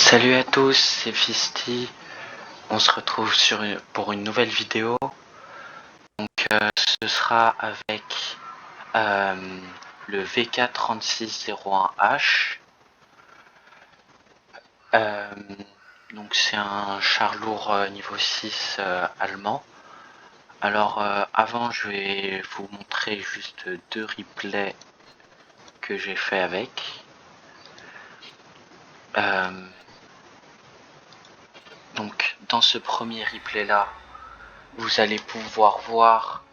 Salut à tous, c'est Fisty. On se retrouve pour une nouvelle vidéo. Donc ce sera avec le VK3601H. Donc c'est un char lourd niveau 6 allemand. Alors avant je vais vous montrer juste deux replays que j'ai fait avec. Donc dans ce premier replay là, vous allez pouvoir voir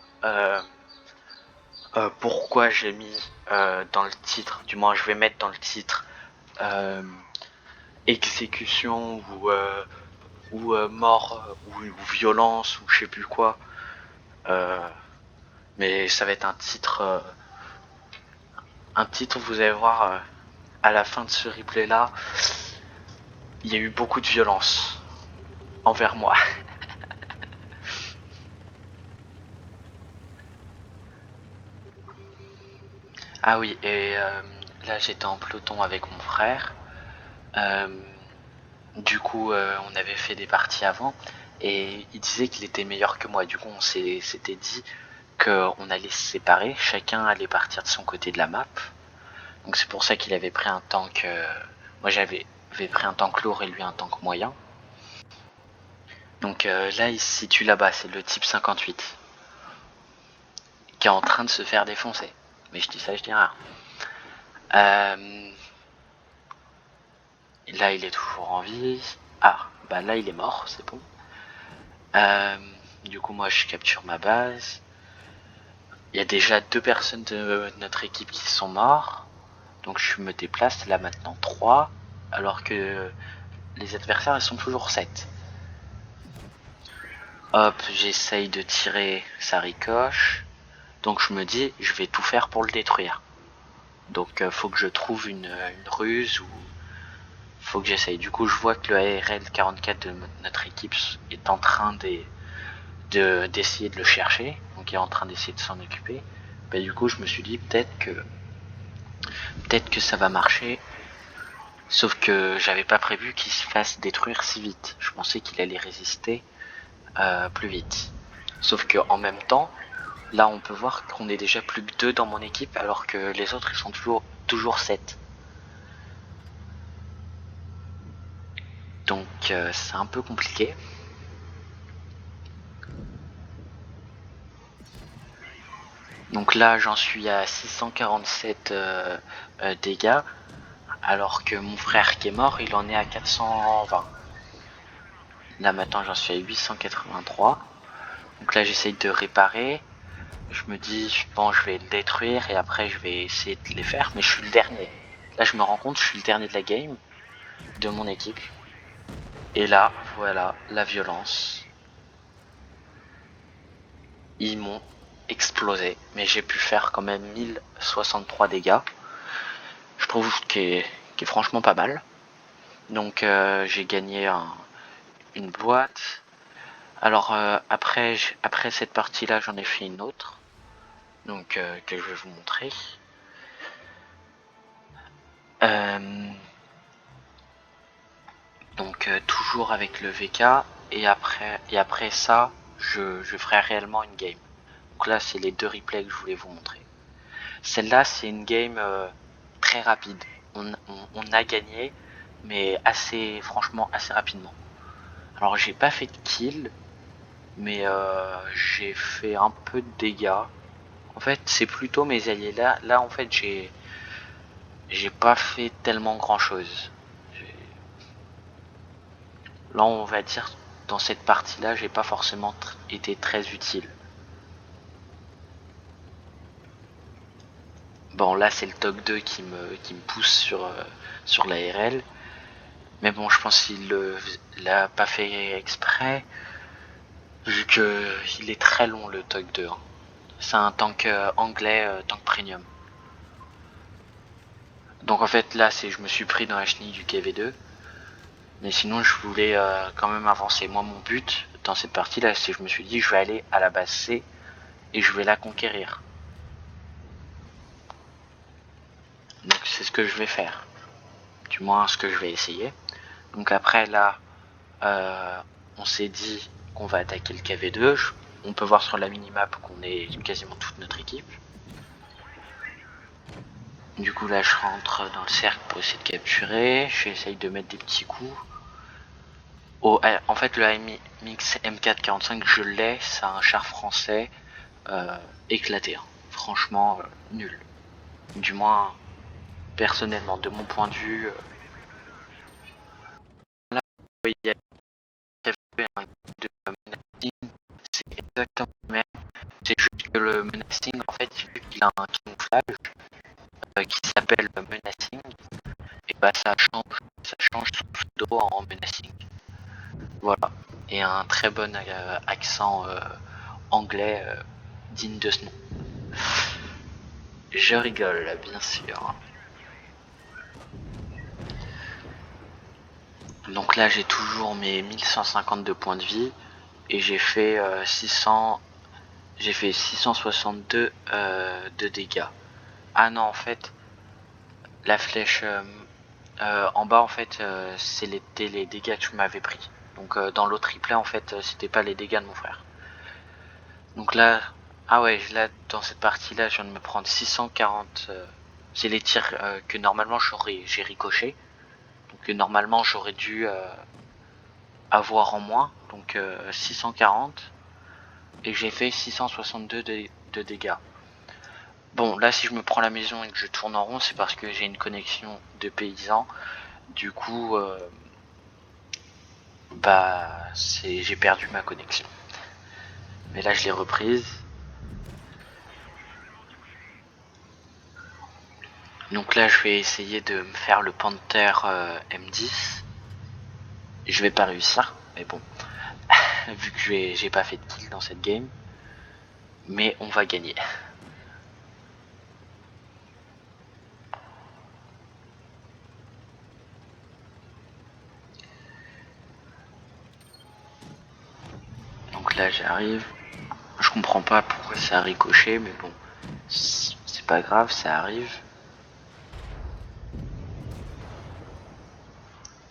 pourquoi j'ai mis dans le titre, du moins je vais mettre dans le titre exécution ou mort ou violence ou je sais plus quoi, mais ça va être un titre vous allez voir à la fin de ce replay là, il y a eu beaucoup de violence envers moi. Ah oui, et là j'étais en peloton avec mon frère. Du coup, on avait fait des parties avant et il disait qu'il était meilleur que moi. Du coup, on s'était dit qu'on allait se séparer, chacun allait partir de son côté de la map. Donc c'est pour ça qu'il avait pris un tank. Moi, j'avais pris un tank lourd et lui un tank moyen. Donc là, il se situe là-bas, c'est le type 58 qui est en train de se faire défoncer. Mais je dis ça, je dis rien. Là, il est toujours en vie. Ah, bah là, il est mort, c'est bon. Du coup, moi, je capture ma base. Il y a déjà 2 personnes de notre équipe qui sont morts. Donc je me déplace là maintenant 3. Alors que les adversaires, ils sont toujours 7. Hop, j'essaye de tirer, ça ricoche. Donc je me dis, je vais tout faire pour le détruire. Donc faut que je trouve une ruse ou faut que j'essaye. Du coup, je vois que le ARL 44 de notre équipe est en train d'essayer de le chercher. Donc il est en train d'essayer de s'en occuper. Bah, du coup, je me suis dit peut-être que ça va marcher. Sauf que j'avais pas prévu qu'il se fasse détruire si vite. Je pensais qu'il allait résister plus vite. Sauf que en même temps, là on peut voir qu'on est déjà plus que 2 dans mon équipe alors que les autres ils sont toujours 7. Donc c'est un peu compliqué. Donc là j'en suis à 647 dégâts alors que mon frère qui est mort il en est à 420. Là maintenant j'en suis à 883. Donc là j'essaye de réparer. Je me dis, bon, je vais le détruire et après je vais essayer de les faire, mais je suis le dernier. Là, je me rends compte, je suis le dernier de la game, de mon équipe. Et là, voilà, la violence. Ils m'ont explosé, mais j'ai pu faire quand même 1063 dégâts. Je trouve qu'il est franchement pas mal. Donc j'ai gagné une boîte. Alors après cette partie-là, j'en ai fait une autre. Donc que je vais vous montrer. Donc toujours avec le VK et après ça je ferai réellement une game. Donc là c'est les 2 replays que je voulais vous montrer. Celle-là c'est une game très rapide. On a gagné mais franchement assez rapidement. Alors j'ai pas fait de kill mais j'ai fait un peu de dégâts. En fait c'est plutôt mes alliés là en fait j'ai pas fait tellement grand chose. Là, on va dire, dans cette partie-là, j'ai pas forcément été très utile. Bon, là, c'est le TOC 2 qui me pousse sur l'ARL. Mais bon, je pense qu'il l'a pas fait exprès, vu que il est très long, le TOC 2. Hein. C'est un tank anglais, tank premium. Donc en fait, là, je me suis pris dans la chenille du KV2. Mais sinon, je voulais quand même avancer. Moi, mon but dans cette partie-là, c'est que je me suis dit, je vais aller à la base C et je vais la conquérir. Donc c'est ce que je vais faire. Du moins ce que je vais essayer. Donc après là, on s'est dit qu'on va attaquer le KV2. On peut voir sur la minimap qu'on est quasiment toute notre équipe. Du coup là je rentre dans le cercle pour essayer de capturer. J'essaye de mettre des petits coups. En fait le AMX M445 je l'ai, c'est un char français éclaté. Franchement nul. Du moins personnellement, de mon point de vue. Là, il y a un de menacing, c'est exactement le même. C'est juste que le menacing, en fait, vu qu'il a un camouflage qui s'appelle menacing, et bah ça change son pseudo en menacing. Voilà. Et un très bon accent anglais digne de ce nom. Je rigole, bien sûr. Donc là, j'ai toujours mes 1152 points de vie et j'ai fait 662 de dégâts. Ah non, en fait, la flèche en bas, en fait, c'était les dégâts que je m'avais pris. Donc dans l'autre replay, en fait, c'était pas les dégâts de mon frère. Donc là, ah ouais, là, dans cette partie-là, je viens de me prendre 640. C'est les tirs que normalement j'ai ricoché. Donc normalement, j'aurais dû avoir en moins. Donc 640. Et j'ai fait 662 de dégâts. Bon, là, si je me prends la maison et que je tourne en rond, c'est parce que j'ai une connexion de paysan. Du coup, j'ai perdu ma connexion. Mais là, je l'ai reprise. Donc là, je vais essayer de me faire le Panther M10. Je vais pas réussir, mais bon, vu que j'ai pas fait de kill dans cette game. Mais on va gagner. Donc là, j'arrive. Je comprends pas pourquoi ça a ricoché, mais bon, c'est pas grave, ça arrive.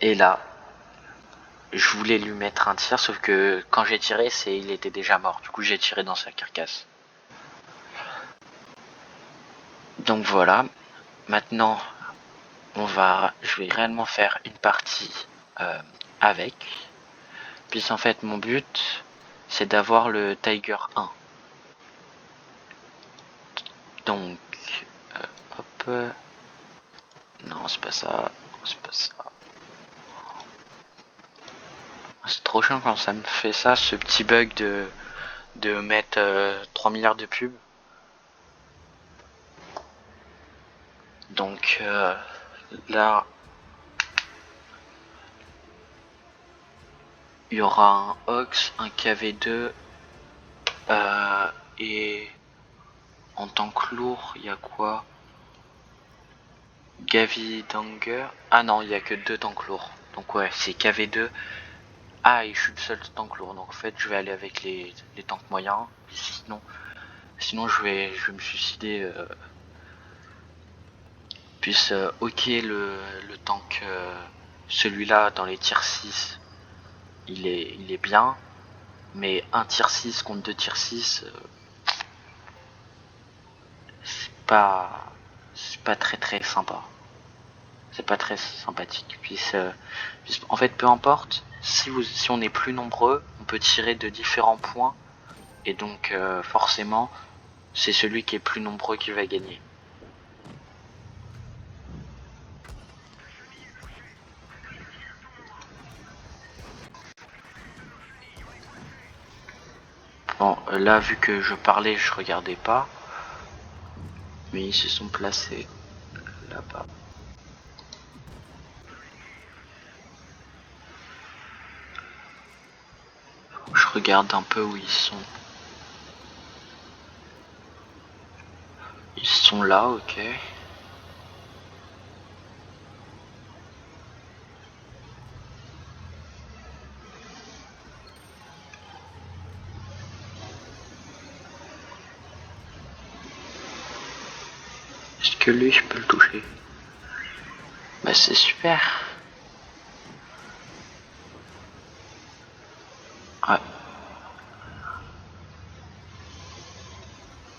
Et là, je voulais lui mettre un tir, sauf que quand j'ai tiré, il était déjà mort. Du coup, j'ai tiré dans sa carcasse. Donc voilà. Maintenant, je vais réellement faire une partie avec. Puis en fait, mon but, c'est d'avoir le Tiger 1. Donc, hop. Non, c'est pas ça. C'est pas ça. C'est trop chiant quand ça me fait ça, ce petit bug de mettre 3 milliards de pubs. Donc là, il y aura un Ox, un KV2 et en tank lourd, il y a quoi? Gavi Danger. Ah non, il y a que 2 tanks lourds. Donc ouais, c'est KV2. Ah, et je suis le seul tank lourd. Donc en fait, je vais aller avec les tanks moyens. Sinon je vais me suicider. Puis ok, le tank, celui-là dans les tiers 6, il est bien. Mais un tier 6 contre 2 tier 6, c'est pas très très sympa. C'est pas très sympathique. Puis en fait, peu importe, si on est plus nombreux, on peut tirer de différents points. Et donc, forcément, c'est celui qui est plus nombreux qui va gagner. Bon, là, vu que je parlais, je regardais pas. Mais ils se sont placés là-bas. Je regarde un peu où ils sont. Ils sont là, ok. Est-ce que lui, je peux le toucher? Bah c'est super.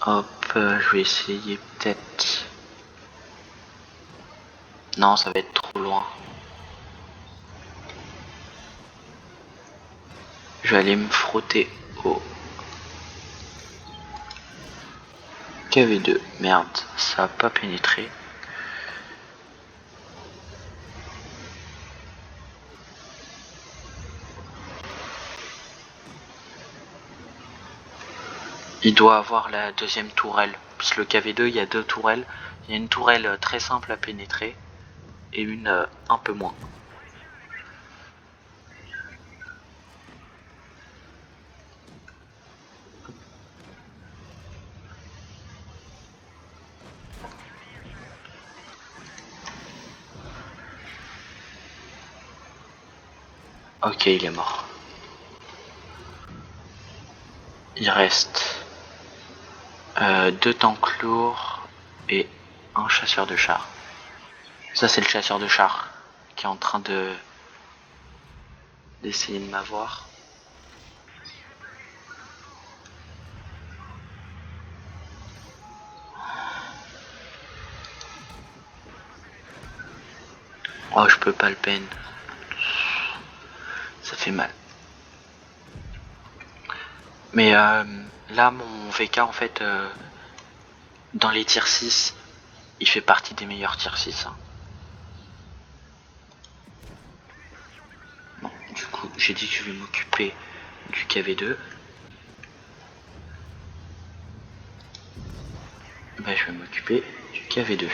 Hop, je vais essayer peut-être. Non, ça va être trop loin. Je vais aller me frotter au KV2. Merde, ça a pas pénétré. Il doit avoir la deuxième tourelle. Parce que le KV2, il y a deux tourelles. Il y a une tourelle très simple à pénétrer et une un peu moins. Ok, il est mort. Il reste deux tanks lourds et un chasseur de chars. Ça, c'est le chasseur de chars qui est en train d'essayer de m'avoir. Oh, je peux pas le peine. Ça fait mal. Mais là, mon VK, en fait, dans les tiers 6, il fait partie des meilleurs tiers 6. Hein. Bon, du coup, j'ai dit que je vais m'occuper du KV2. Bah, je vais m'occuper du KV2.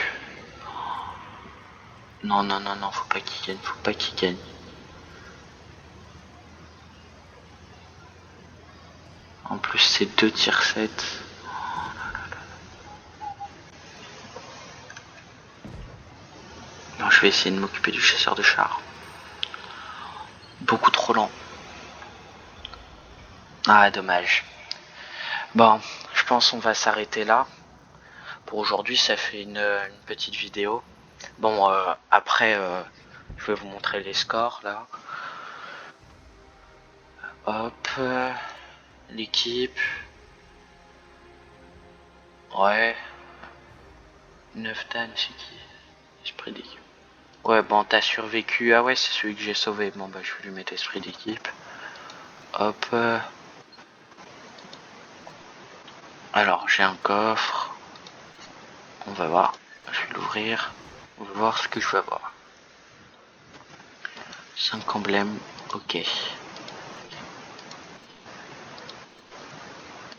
Non, non, non, non, faut pas qu'il gagne, faut pas qu'il gagne. En plus, c'est deux tiers 7. Non, je vais essayer de m'occuper du chasseur de chars. Beaucoup trop lent. Ah, dommage. Bon, je pense qu'on va s'arrêter là. Pour aujourd'hui, ça fait une petite vidéo. Bon, après, je vais vous montrer les scores là. Hop, l'équipe. Ouais. 9 Dan, c'est qui? Esprit d'équipe. Ouais, bon, t'as survécu. Ah ouais, c'est celui que j'ai sauvé. Bon, bah, je vais lui mettre esprit d'équipe. Hop. Alors, j'ai un coffre. On va voir. Je vais l'ouvrir. On va voir ce que je vais avoir. 5 emblèmes. Ok.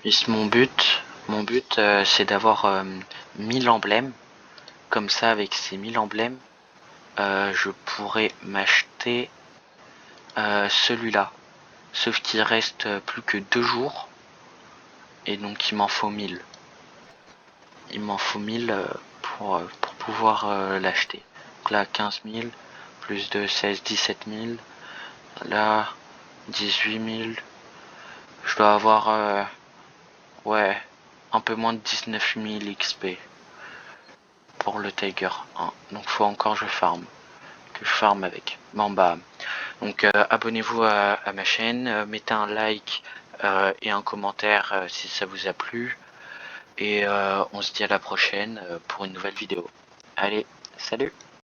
Et mon but c'est d'avoir 1000 emblèmes. Comme ça, avec ces 1000 emblèmes, je pourrais m'acheter celui-là. Sauf qu'il reste plus que 2 jours. Et donc il m'en faut 1000. Il m'en faut 1000 pour pouvoir l'acheter. Donc là, 15 000, plus de 16, 17 000. Là, 18 000. Je dois avoir, ouais, un peu moins de 19 000 XP pour le Tiger 1. Donc faut encore que je farme avec. Bon bah, donc abonnez-vous à ma chaîne, mettez un like et un commentaire si ça vous a plu. Et on se dit à la prochaine pour une nouvelle vidéo. Allez, salut!